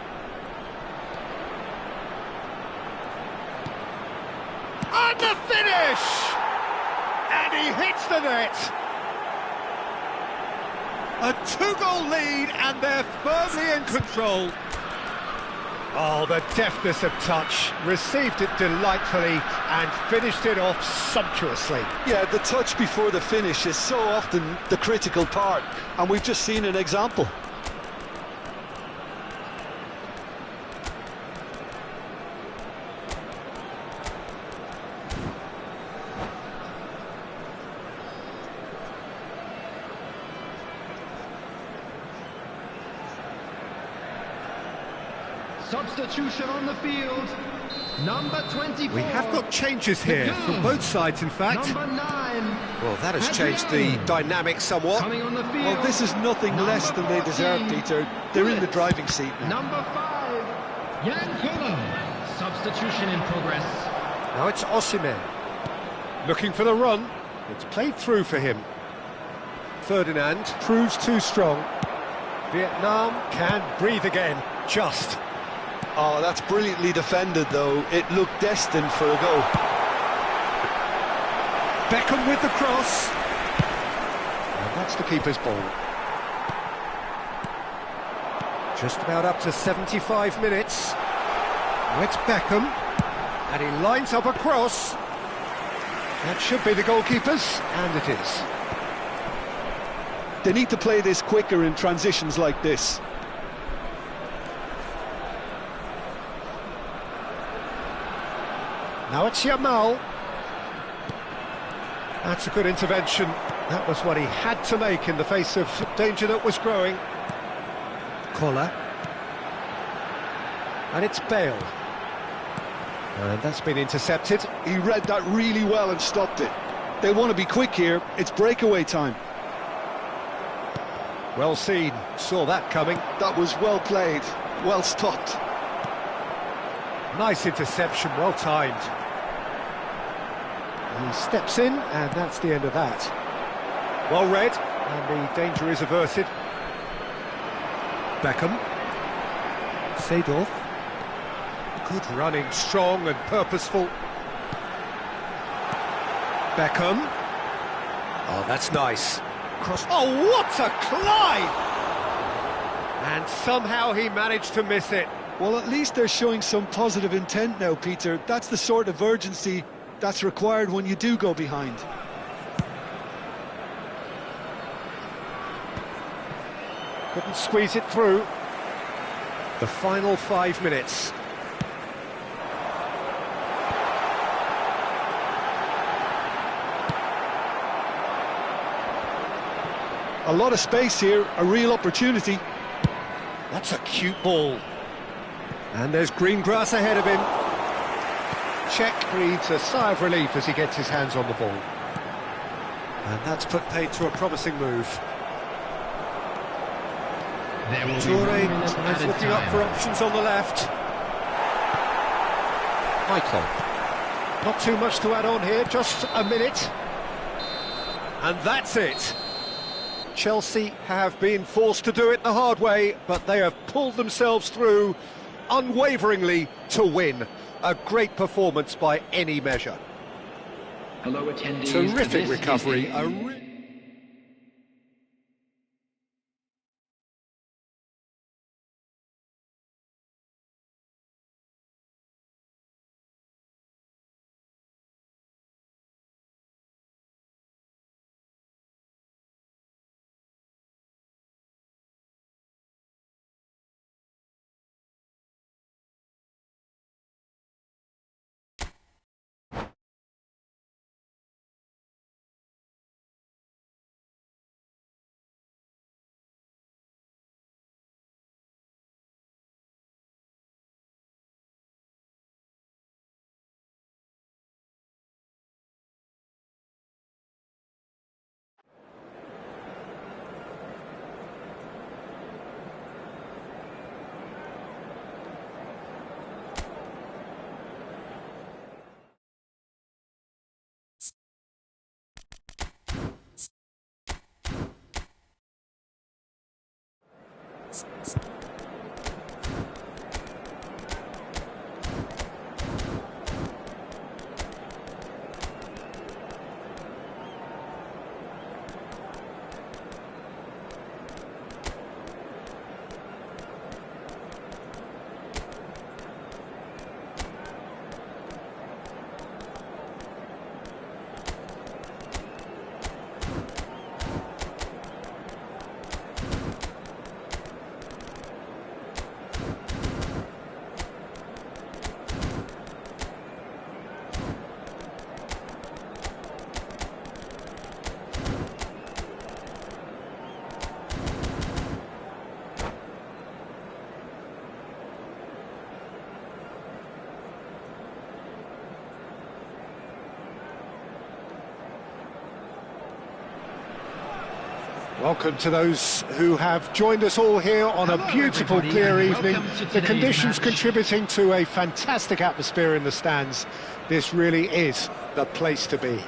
And the finish! And he hits the net. A two-goal lead, and they're firmly in control. Oh, the deftness of touch, received it delightfully and finished it off sumptuously. Yeah, the touch before the finish is so often the critical part, and we've just seen an example. Substitution on the field. Number 24. We have got changes here from both sides, in fact. Number 9. Well, that has changed the dynamic somewhat. Coming on the field. Well, this is nothing less than they deserve, 14. Peter. They're in the driving seat now. Number 5. Jan Kolo. Substitution in progress. Now it's Osimhen. Looking for the run. It's played through for him. Ferdinand proves too strong. Vietnam can breathe again. Just. Oh, that's brilliantly defended, though. It looked destined for a goal. Beckham with the cross. And that's the keeper's ball. Just about up to 75 minutes. Now it's Beckham. And he lines up a cross. That should be the goalkeeper's, and it is. They need to play this quicker in transitions like this. Now it's Yamal. That's a good intervention. That was what he had to make in the face of danger that was growing. Koller. And it's Bale. And that's been intercepted. He read that really well and stopped it. They want to be quick here. It's breakaway time. Well seen. Saw that coming. That was well played, well stopped. Nice interception, well timed. He steps in, and that's the end of that. Well read, and the danger is averted. Beckham. Seedorf. Good running, strong and purposeful. Beckham. Oh, that's nice. Cross. Oh, what a climb! And somehow he managed to miss it. Well, at least they're showing some positive intent now, Peter. That's the sort of urgency that's required when you do go behind. Couldn't squeeze it through. The final 5 minutes. A lot of space here, a real opportunity. That's a cute ball. And there's green grass ahead of him. Czech breathes a sigh of relief as he gets his hands on the ball. And that's put paid to a promising move. There will be Toure 1 minute is added looking up for time. options on the left. Michael. Not too much to add on here, just a minute. And that's it. Chelsea have been forced to do it the hard way, but they have pulled themselves through unwaveringly to win. A great performance by any measure. Hello, attendees. Terrific This is recovery. Welcome to those who have joined us all here on a beautiful, clear evening. The conditions contributing to a fantastic atmosphere in the stands. This really is the place to be.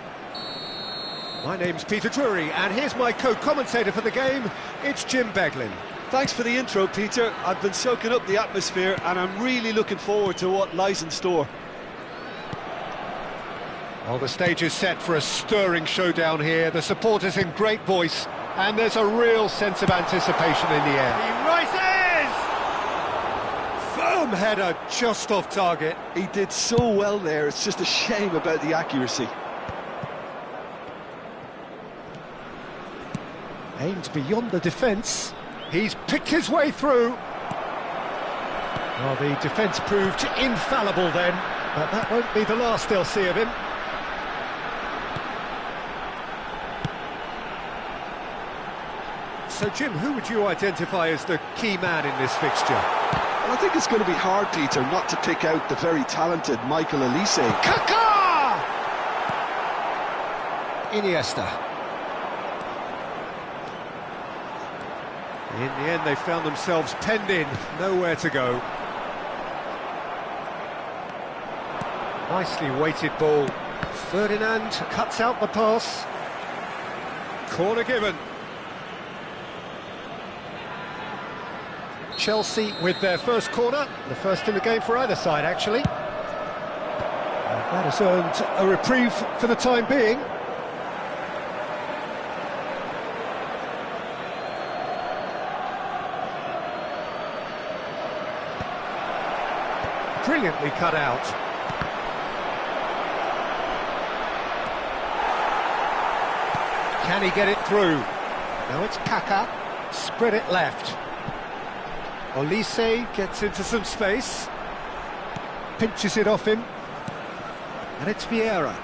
My name's Peter Drury, and here's my co-commentator for the game. It's Jim Beglin. Thanks for the intro, Peter. I've been soaking up the atmosphere, and I'm really looking forward to what lies in store. Well, the stage is set for a stirring showdown here. The supporters in great voice, and there's a real sense of anticipation in the air. He rises! Firm header, just off target. He did so well there, it's just a shame about the accuracy. Aimed beyond the defence. He's picked his way through. Well, the defence proved infallible then, but that won't be the last they'll see of him. So, Jim, who would you identify as the key man in this fixture? Well, I think it's going to be hard, Peter, not to pick out the very talented Michael Olise. Kaká! Iniesta. In the end, they found themselves penned in, nowhere to go. Nicely weighted ball. Ferdinand cuts out the pass. Corner given. Chelsea with their first corner, the first in the game for either side, actually. That has earned a reprieve for the time being. Brilliantly cut out. Can he get it through? Now it's Kaká, spread it left. Olise gets into some space, pinches it off him, and it's Vieira.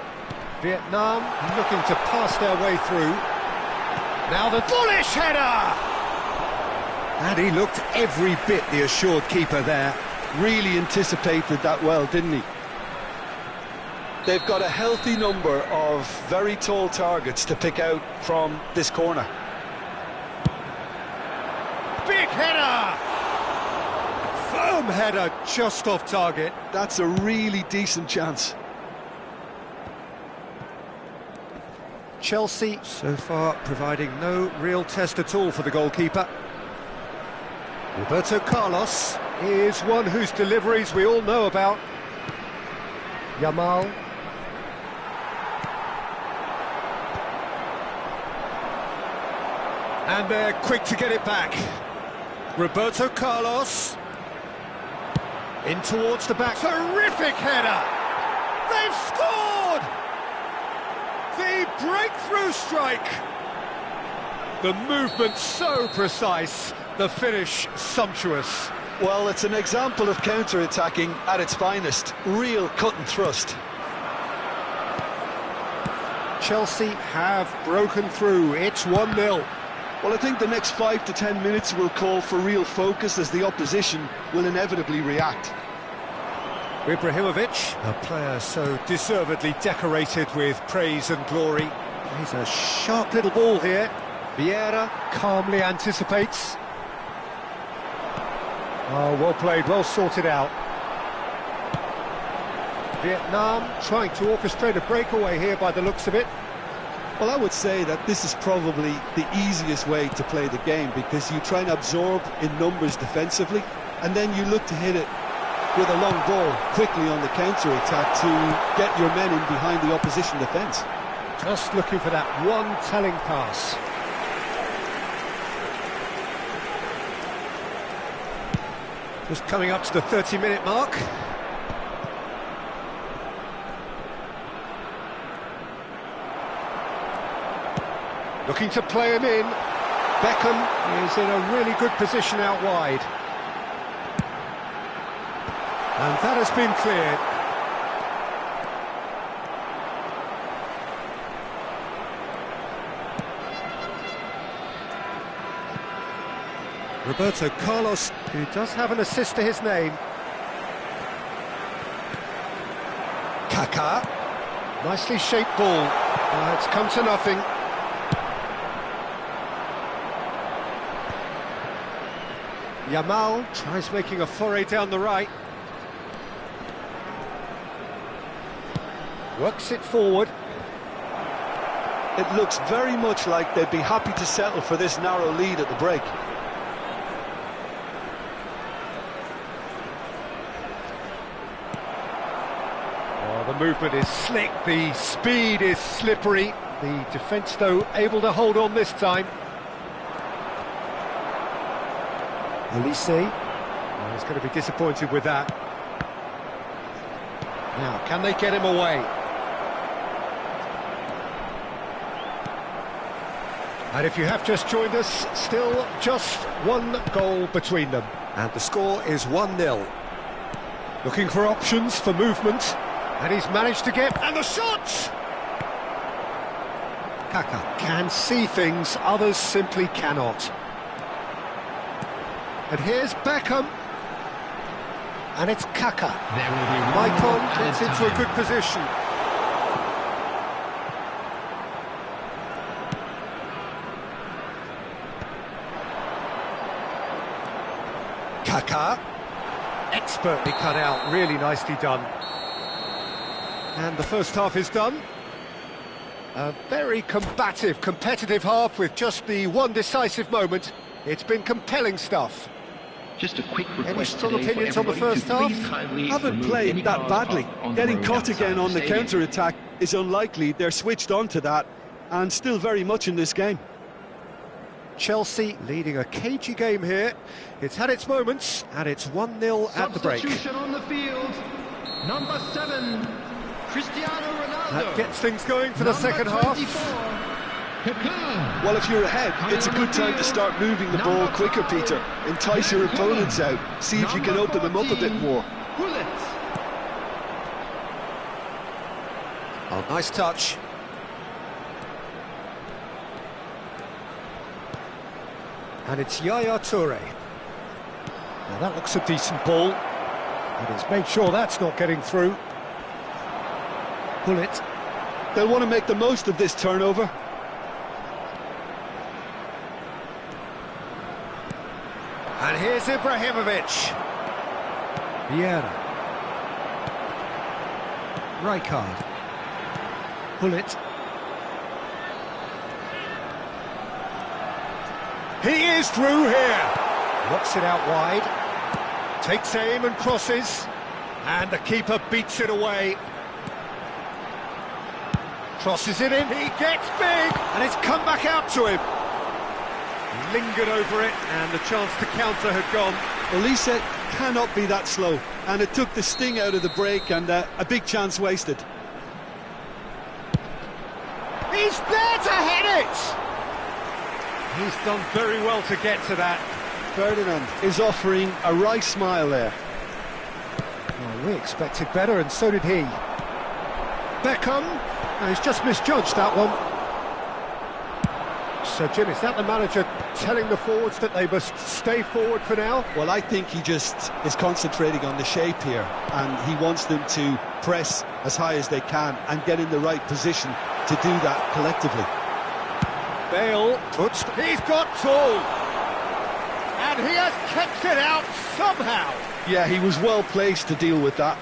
Vietnam looking to pass their way through. Now the bullish header! And he looked every bit the assured keeper there. Really anticipated that well, didn't he? They've got a healthy number of very tall targets to pick out from this corner. Big header! Firm header, just off target. That's a really decent chance. Chelsea, so far, providing no real test at all for the goalkeeper. Roberto Carlos is one whose deliveries we all know about. Yamal. And they're quick to get it back. Roberto Carlos. In towards the back. Terrific header! They've scored! The breakthrough strike! The movement so precise, the finish sumptuous. Well, it's an example of counter-attacking at its finest. Real cut and thrust. Chelsea have broken through. It's 1-0. Well, I think the next 5 to 10 minutes will call for real focus as the opposition will inevitably react. Ibrahimovic, a player so deservedly decorated with praise and glory. He's a sharp little ball here. Vieira calmly anticipates. Oh, well played, well sorted out. Vietnam trying to orchestrate a breakaway here by the looks of it. Well, I would say that this is probably the easiest way to play the game because you try and absorb in numbers defensively and then you look to hit it with a long ball quickly on the counter-attack to get your men in behind the opposition defence. Just looking for that one telling pass. Just coming up to the 30-minute mark. Looking to play him in. Beckham is in a really good position out wide. And that has been cleared. Roberto Carlos, who does have an assist to his name. Kaká. Nicely shaped ball. It's come to nothing. Yamal tries making a foray down the right. Works it forward. It looks very much like they'd be happy to settle for this narrow lead at the break. Oh, the movement is slick, the speed is slippery. The defence, though, able to hold on this time. Olise. Oh, he's going to be disappointed with that. Now, can they get him away? And if you have just joined us, still just one goal between them. And the score is 1-0. Looking for options for movement. And he's managed to get... And the shot! Kaka can see things, others simply cannot. And here's Beckham. And it's Kaka. There will be Maicon gets into a good position. Kaka. Expertly cut out, really nicely done. And the first half is done. A very combative, competitive half with just the one decisive moment. It's been compelling stuff. Just a quick request. Any strong today for opinions on the everybody first to please half? kindly Haven't remove played any that cars badly. parked on the Getting road caught outside again the on the stadium. counter-attack is unlikely. They're switched on to that and still very much in this game. Chelsea leading a cagey game here. It's had its moments, and it's 1-0 at the break. Substitution on the field. Number 7, Cristiano Ronaldo. That gets things going for the second half. Well, if you're ahead, it's a good time to start moving the ball quicker, Peter. Entice your opponents out. See if you can open them up a bit more. Oh, nice touch. And it's Yaya Toure. Now that looks a decent ball. And he's made sure that's not getting through. Bullet. They'll want to make the most of this turnover. And here's Ibrahimovic. Vieira. Rijkaard. Bullet. He is through here. Knocks it out wide. Takes aim and crosses. And the keeper beats it away. Crosses it in. He gets big. And it's come back out to him. Lingered over it, and the chance to counter had gone. Olise cannot be that slow, and it took the sting out of the break, and a big chance wasted. He's there to head it! He's done very well to get to that. Ferdinand is offering a wry smile there. Well, we expected better, and so did he. Beckham, he's just misjudged that one. So, Jim, is that the manager telling the forwards that they must stay forward for now? Well, I think he just is concentrating on the shape here, and he wants them to press as high as they can and get in the right position to do that collectively. Bale puts... He's got tall! And he has kept it out somehow! Yeah, he was well placed to deal with that.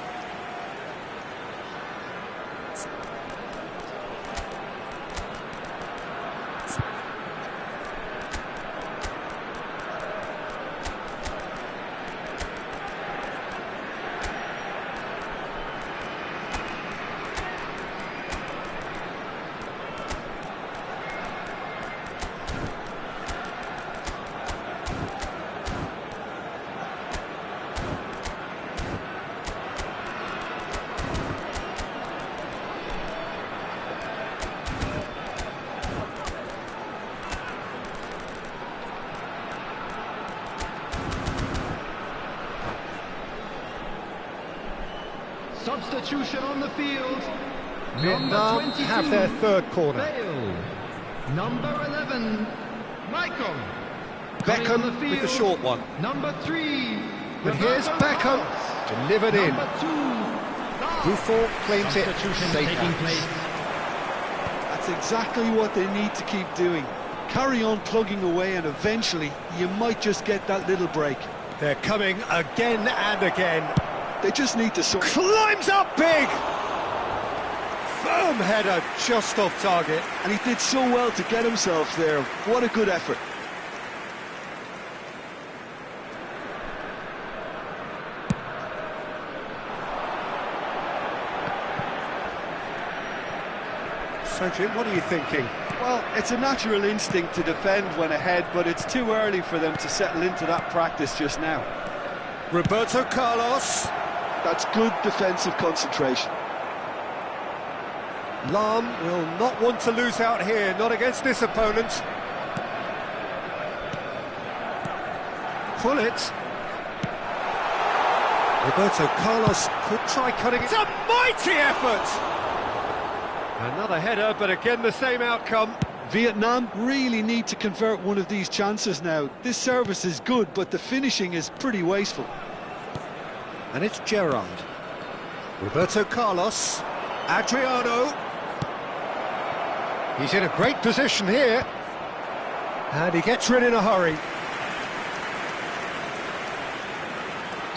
Substitution on the field. Vietnam have their third corner. Bale. Number 11, Michael. Beckham with the short one. Number 3. But here's Beckham, delivered in. Number 2. Buffon claims it Substitution safe taking hands. place. That's exactly what they need to keep doing. Carry on plugging away, and eventually you might just get that little break. They're coming again and again. They just need to sort... Climbs up big! Firm header, just off target. And he did so well to get himself there. What a good effort. So, Jim, what are you thinking? Well, it's a natural instinct to defend when ahead, but it's too early for them to settle into that practice just now. Roberto Carlos. That's good defensive concentration. Lahm will not want to lose out here, not against this opponent. Pull it. Roberto Carlos could try cutting it. It's a mighty effort! Another header, but again the same outcome. Vietnam really need to convert one of these chances now. This service is good, but the finishing is pretty wasteful. And it's Gerrard. Roberto Carlos. Adriano. He's in a great position here. And he gets rid in a hurry.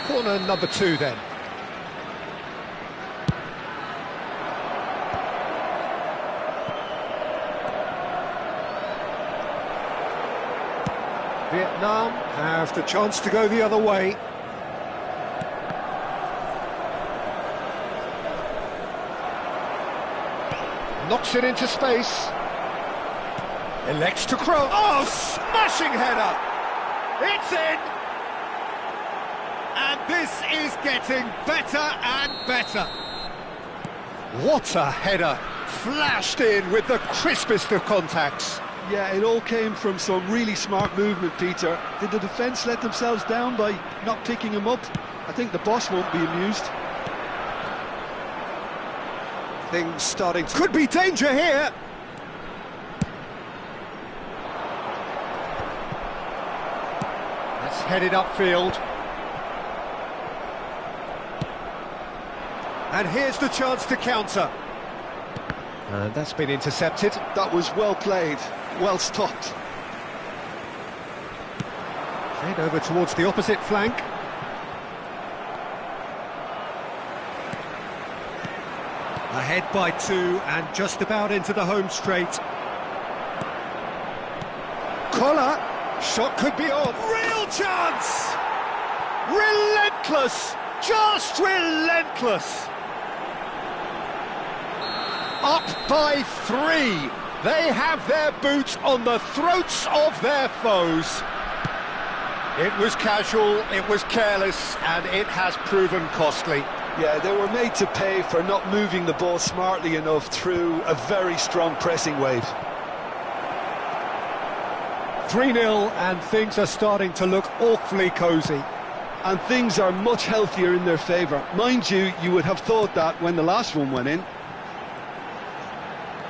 Corner number 2 then. Vietnam have the chance to go the other way. Knocks it into space. Elects to cross. Oh, smashing header! It's in! And this is getting better and better. What a header! Flashed in with the crispest of contacts. Yeah, it all came from some really smart movement, Peter. Did the defence let themselves down by not picking him up? I think the boss won't be amused. Things starting to... Could be danger here! That's headed upfield. And here's the chance to counter. And that's been intercepted. That was well played, well stopped. Head over towards the opposite flank. Ahead by 2 and just about into the home straight. Collar, shot could be on. Real chance! Relentless! Just relentless! Up by 3. They have their boots on the throats of their foes. It was casual, it was careless, and it has proven costly. Yeah, they were made to pay for not moving the ball smartly enough through a very strong pressing wave. 3-0, and things are starting to look awfully cosy. And things are much healthier in their favour. Mind you, you would have thought that when the last one went in.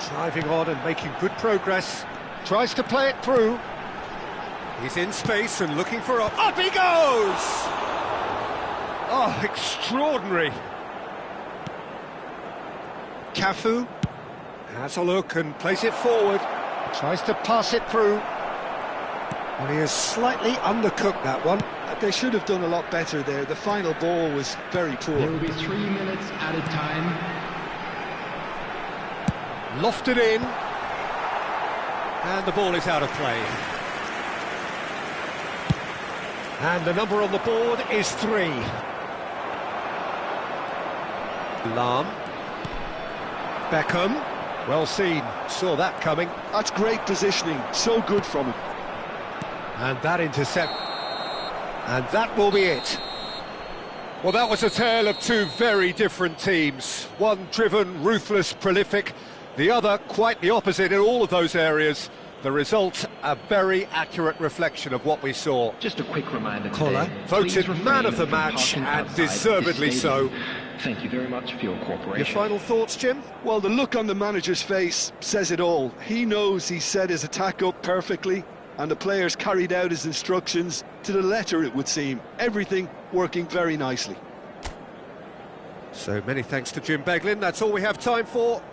Driving on and making good progress. Tries to play it through. He's in space and looking for up he goes! Oh, extraordinary. Cafu has a look and plays it forward. Tries to pass it through. Well, he has slightly undercooked that one. They should have done a lot better there. The final ball was very poor. There will be 3 minutes added time. Lofted in. And the ball is out of play. And the number on the board is 3. Lahm. Beckham. Well seen. Saw that coming. That's great positioning. So good from him. And that intercept. And that will be it. Well, that was a tale of 2 very different teams. One driven, ruthless, prolific. The other quite the opposite in all of those areas. The result, a very accurate reflection of what we saw. Just a quick reminder Collar today. voted man of the match, and deservedly so. Thank you very much for your cooperation. Your final thoughts, Jim? Well, the look on the manager's face says it all. He knows he set his attack up perfectly, and the players carried out his instructions to the letter, it would seem. Everything working very nicely. So many thanks to Jim Beglin. That's all we have time for.